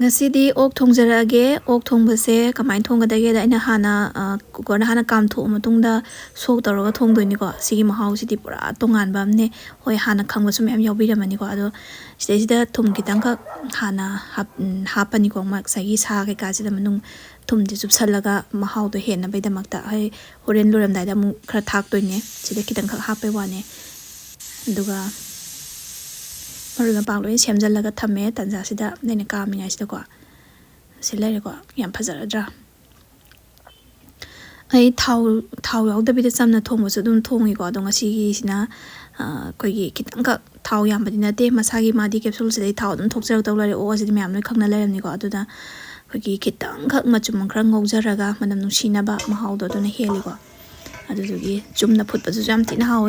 Ngasi ok thongjarage ok thongbase kamai thonggadage da ina hana cooker na hana kam tho matungda sok taraga thongdoini ko sigi mahaosidi pura tongan bamne hoi hana khangba sum yam yaubiramani ko ado sida thum kitang ka hana hapani ko mak sagi sa ke kajida manung thum di subsalaga mahau do hena baida makta hai horen loram dai da mu khara thak toine sida kitang ka hape wane duga Maruga Pangloin Semjalaga Tame, Tanzasida, then a calming as the qua. Silerico, Yam Pazadra. I tau the bit of some tom was a dun tongi god on a sea na Kogi Kitanka, Tau Yambadina de Masagi Madi capsules they tau and talks out of or the Mamma Kanala and Nigoda. Kogi Kitanka, Machum Krango Zaraga, Madame Nushina, Mahaudo, Dona Heligo. Adugi, Jumna put the jumped in how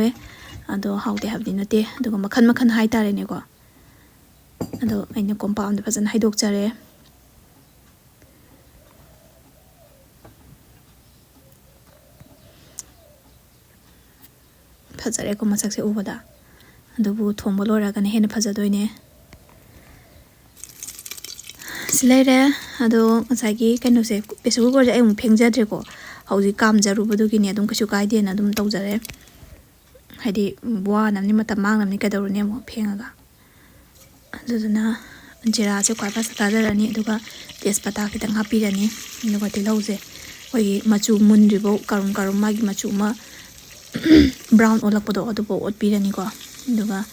how they have dinner day, the Makan high tarenigo. Ado aina compound fazan haidok jare fazare ko masak se ubada adubu thombo lora gane hena fajadoine silaire ado masagi kanu se pesu ko ai um phengjadre ko hauji kam jarubudu gi ne adum kasu kaide na adum tawjare haidi bwa namni mata mang namni kadawrune mo phengaga aduna jira se kwa pas tadarani duga tespata kitang hapirani nuga tilause oi machu munribo karum magi machu ma brown olakpodo odubo otpirani ko duga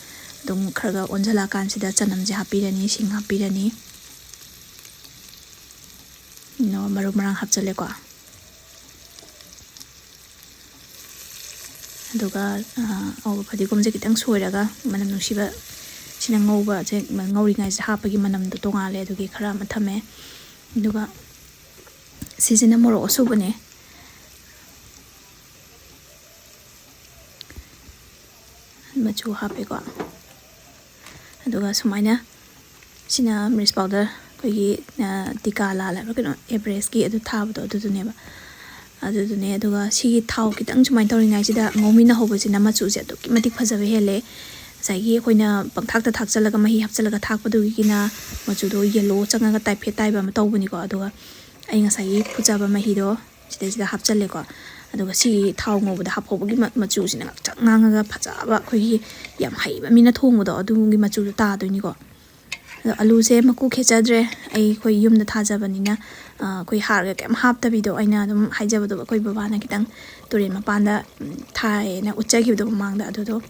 dum khraga onjala kansida chanam je hapirani sing hapirani no maru marang hapchale ko duga au phadigom je kitang soiraga manam nusiba Sinang ngauba je ngauri ngai hapagi manam do tongale dugi khara mathame duga season moro osubane machu hape ko duga sumaina sina miris powder kogi tika la la ko everest ki adu thabdo adu neba adu ne duga si thau kitang chumai tori ngai sida ngomina hobosina machu je to kimatik phajabe hele Sagi Hoina Pangtak the Taxalaga Mahi Hapsalaga Takpaduina, Machudo, yellow, Changa type Petaiba Matobunico, Adua, Aingasai, Puzaba Mahido, Stage the Hapsaleco, Aduga see Town over the Hapogi Machus in a Nanga Pazaba, Koi Yam Hai, Minatongo, Dungi Machu Tadunico. Aluse Maku Ketchadre, a Koi Yum the Tazabanina, Koi Harga, Hap the video, I know Hijabado, Koi Babana Kitang, Turin Mapanda, Thai, and Uchaki the Manga Dodo.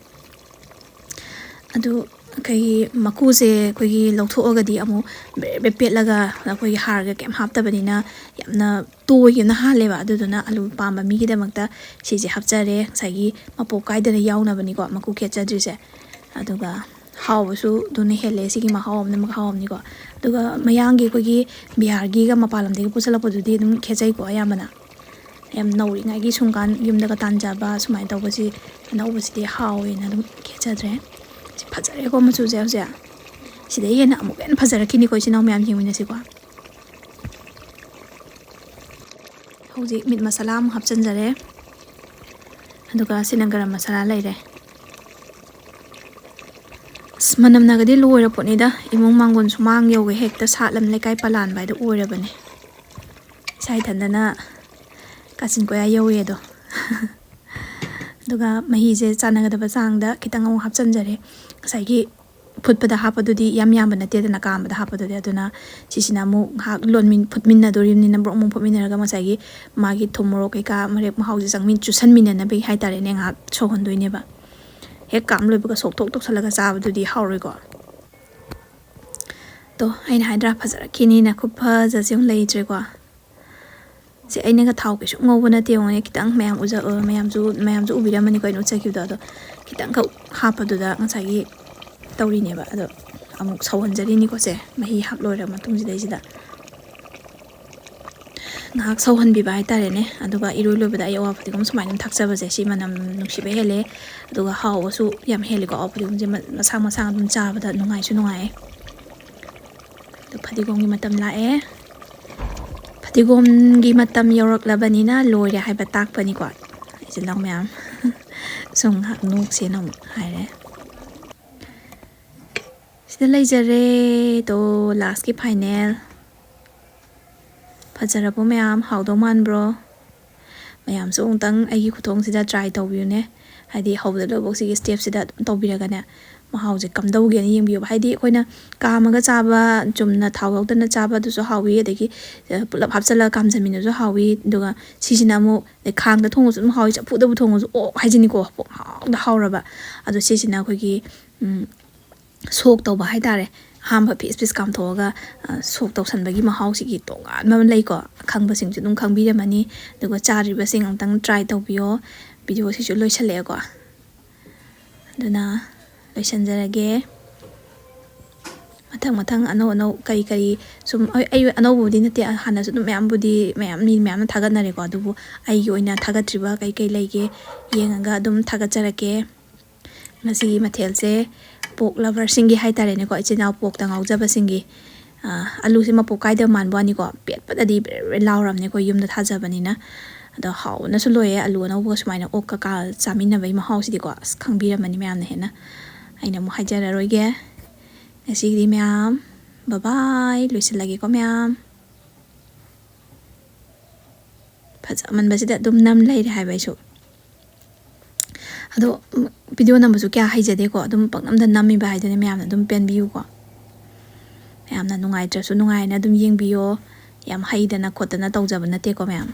Adu kai makuse koi lawthogadi amu bepet laga koi harga kem haptabanina yamna toyina haleba aduduna alu pamba mi gidamakta sije hapchare sagi mapo kaidana yaunabani ko maku khechadrise aduga hawsu dune hele sigi mahawam ne mahawam ni ko aduga mayangi koi bihar gi ga mapalam de pusalapodudi dum khechai ko ayamana yam nauri ngai gi sungkan yumdaga tanjaba sumai tawbasi nawbasi hawi na dum khechadre Pazare ko machu zia sida yena amuken phazara kini ko sinaw myam hingwina sikwa hauji mit masala mu hapchan jare aduga sinagaram masala laire smanam nagadi loira poni da imong mangon sumang yoge hekta satlam lekai palan bai do oira bane sai thandana kasin ko ya yoye do duga mahi je chanagadaba changda kitang amu hapchan jare saigi putpada hapadudi yam banate na kamda hapadudi aduna sisina mu ha lonmin putminna dorim ni number mu putminna ga masagi magi thomoro ke ka marek mahauji jangmin chusan minna na be haitare ne nga chohondoi ne ba he kam loibuga sok tok tok salaga sabadudi hauroi go to aina haidra phazara kini na khupha jajung leitre go se aina ga thau ke su ngobana te ong kitang mayam uja mayam ju ubiramani ko ino chakyu da do kitang ka hapadu da ngasagi tawri ne ba ado amuk sawhanjari ni ko se mahi hap loira matung ji dai da ngak sawhan bi bai tare ne aduga iroi loibada yawa phati kom sumainam thakchaba je si manam nuksibe hele aduga hawasu yam hele ko apudi je masang dum chabada nungai su nungai to phati gom gi matam lae Tigom gi matam yorok labanina loira haiba takpani ko isilang myam song hak nuk sinong haire sida laijare to last ki final ꯐꯖꯔꯕꯣ ꯃꯌꯥꯝ ꯍꯥꯎꯗꯧ ꯃꯥꯟꯕ꯭ꯔꯣ ꯃꯌꯥꯝꯁꯨ ꯑꯃꯨꯛꯇꯪ ꯑꯩꯒꯤ ꯈꯨꯊꯣꯡꯁꯤꯗ try ꯇꯧꯕꯤꯌꯨꯅꯦ ꯍꯥꯏꯗꯤ ꯍꯧꯕꯗ ꯂꯣꯏꯕꯧ ꯁꯤꯒꯤ ꯁ꯭ꯇꯦꯞꯁꯤꯗ ꯑꯗꯨꯝ ꯇꯧꯕꯤꯔꯒꯅꯦ ꯃꯍꯥꯎꯁꯦ ꯀꯝꯗꯧꯒꯦꯅ ꯌꯦꯡꯕꯤꯌꯨꯕ ꯍꯥꯏꯗꯤ ꯑꯩꯈꯣꯏꯅ ꯀꯥꯝꯃꯒ ꯆꯥꯕ ꯆꯨꯝꯅ ꯊꯥꯎ ꯌꯥꯎꯗꯅ ꯆꯥꯕ ꯑꯗꯨꯁꯨ ꯍꯥꯎꯋꯤ ꯑꯗꯒꯤ ꯄꯨꯂꯞ ꯍꯥꯞꯆꯤꯜꯂꯒ ꯀꯥꯝꯖꯟꯃꯤꯟꯅꯁꯨ ꯍꯥꯎꯋꯤ ꯑꯗꯨꯒ ꯁꯤꯁꯤꯅ ꯑꯃꯨꯛ ꯈꯥꯡꯗ ꯊꯣꯡꯉꯁꯨ ꯑꯗꯨꯝ ꯍꯥꯎꯋꯤ ꯆꯐꯨꯗꯕꯨ ꯊꯣꯡꯉꯁꯨ ꯑꯣꯛ ꯍꯥꯏꯁꯤꯅꯤꯀꯣ ꯄꯨꯡꯍꯥꯎꯗ ꯍꯥꯎꯔꯕ ꯑꯗꯣ ꯁꯤꯁꯤꯅ ꯑꯩꯈꯣꯏꯒꯤ ꯁꯣꯛ ꯇꯧꯕ ꯍꯥꯏꯇꯥꯔꯦ ꯑꯍꯥꯟꯕ ꯄꯤꯁ ꯄꯤꯁ ꯀꯥꯝꯊꯣꯛꯑꯒ ꯁꯣꯛ ꯇꯧꯁꯟꯕꯒꯤ ꯃꯍꯥꯎꯁꯤꯒꯤ ꯇꯣꯉꯥꯟꯕ ꯑꯃ ꯂꯩꯀꯣ ꯈꯪꯕꯁꯤꯡꯁꯨ ꯑꯗꯨꯝ ꯈꯪꯕꯤꯔꯝꯃꯅꯤ ꯑꯗꯨꯒ ꯆꯥꯗ꯭ꯔꯤꯕꯁꯤꯡ ꯑꯃꯨꯛꯇꯪ ꯇ꯭ꯔꯥꯏ ꯇꯧꯕꯤꯌꯣ ꯚꯤꯗꯤꯑꯣꯁꯤꯁꯨ ꯂꯣꯏꯁꯜꯂꯛꯑꯦꯀꯣ ꯑꯗꯨꯅ ꯂꯣꯏꯁꯟꯖꯔꯒꯦ ꯃꯊꯪ ꯑꯅꯧ ꯀꯔꯤ ꯁꯨꯝ ꯑꯩ ꯑꯅꯧꯕꯕꯨꯗꯤ ꯅꯠꯇꯦ ꯍꯥꯟꯅꯁꯨ ꯑꯗꯨꯝ ꯃꯤ ꯃꯌꯥꯝꯅ ꯊꯥꯒꯠꯅꯔꯦꯀꯣ ꯑꯗꯨꯕꯨ ꯑꯩꯒꯤ ꯑꯣꯏꯅ ꯊꯥꯒꯠꯇ꯭ꯔꯤꯕ ꯀꯩ ꯂꯩꯒꯦ ꯌꯦꯡꯉꯒ ꯑꯗꯨꯝ ꯊꯥꯒꯠꯆꯔꯛꯀꯦ ꯉꯁꯤꯒꯤ ꯃꯊꯦꯜꯁꯦ ꯄꯣꯛ ꯂꯚꯔꯁꯤꯡꯒꯤ ꯍꯥꯏꯇꯥꯔꯦꯅꯦꯀꯣ ꯏꯆꯤꯜ ꯏꯅꯥꯎ ꯄꯣꯛꯇ ꯉꯥꯎꯖꯕꯁꯤꯡꯒꯤ ꯑꯂꯨꯁꯦ ꯃꯄꯣꯛ ꯀꯥꯏꯗꯕ ꯃꯥꯟꯕ ꯋꯥꯅꯤꯀꯣ ꯄꯦꯠꯄꯗꯗꯤ ꯕꯦꯔꯦ ꯂꯥꯎꯔꯕꯅꯦ ꯑꯩꯈꯣꯏ ꯌꯨꯝꯗ ꯊꯥꯖꯕꯅꯤꯅ ꯑꯗꯣ ꯍꯥꯎꯕꯅꯁꯨ ꯂꯣꯏꯌꯦ ꯑꯂꯨ ꯑꯅꯧꯕꯒ ꯁꯨꯃꯥꯏꯅ ꯑꯣꯛꯀ ꯆꯥꯃꯤꯟꯅꯕꯒꯤ ꯃꯍꯥꯎꯁꯤꯗꯤꯀꯣ ꯑꯁ ꯈꯪꯕꯤꯔꯝꯃꯅꯤ ꯃꯌꯥꯝꯅ ꯍꯦꯟꯅ ꯑꯩꯅ ꯑꯃꯨꯛ ꯍꯥꯏꯖꯔꯔꯣꯏꯒꯦ ꯉꯁꯤꯒꯤꯗꯤ ꯃꯌꯥꯝ ꯕꯕꯥꯏ ꯂꯣꯏꯁꯤꯜꯂꯒꯦꯀꯣ ꯃꯌꯥꯝ ꯐꯖꯃꯟꯕꯁꯤꯗ ꯑꯗꯨꯝ ꯅꯝ ꯂꯩꯔꯦ ꯍꯥꯏꯕ ꯑꯩꯁꯨ ꯑꯗꯣ ꯚꯤꯗꯤꯑꯣ ꯅꯝꯕꯁꯨ ꯀꯌꯥ ꯍꯩꯖꯗꯦꯀꯣ ꯑꯗꯨꯝ ꯄꯛꯅꯝꯗ ꯅꯝꯃꯤꯕ ꯍꯥꯏꯗꯨꯅꯦ ꯃꯌꯥꯝꯅ ꯑꯗꯨꯝ ꯄꯦꯟꯕꯤꯌꯨꯀꯣ ꯌꯥꯝꯅ ꯅꯨꯡꯉꯥꯏꯇ꯭ꯔꯁꯨ ꯅꯨꯡꯉꯥꯏꯅ ꯑꯗꯨꯝ ꯌꯦꯡꯕꯤꯌꯣ ꯌꯥꯝ ꯍꯩꯗꯅ ꯈꯣꯠꯇꯅ ꯇꯧꯖꯕ ꯅꯠꯇꯦꯀꯣ ꯃꯌꯥꯝ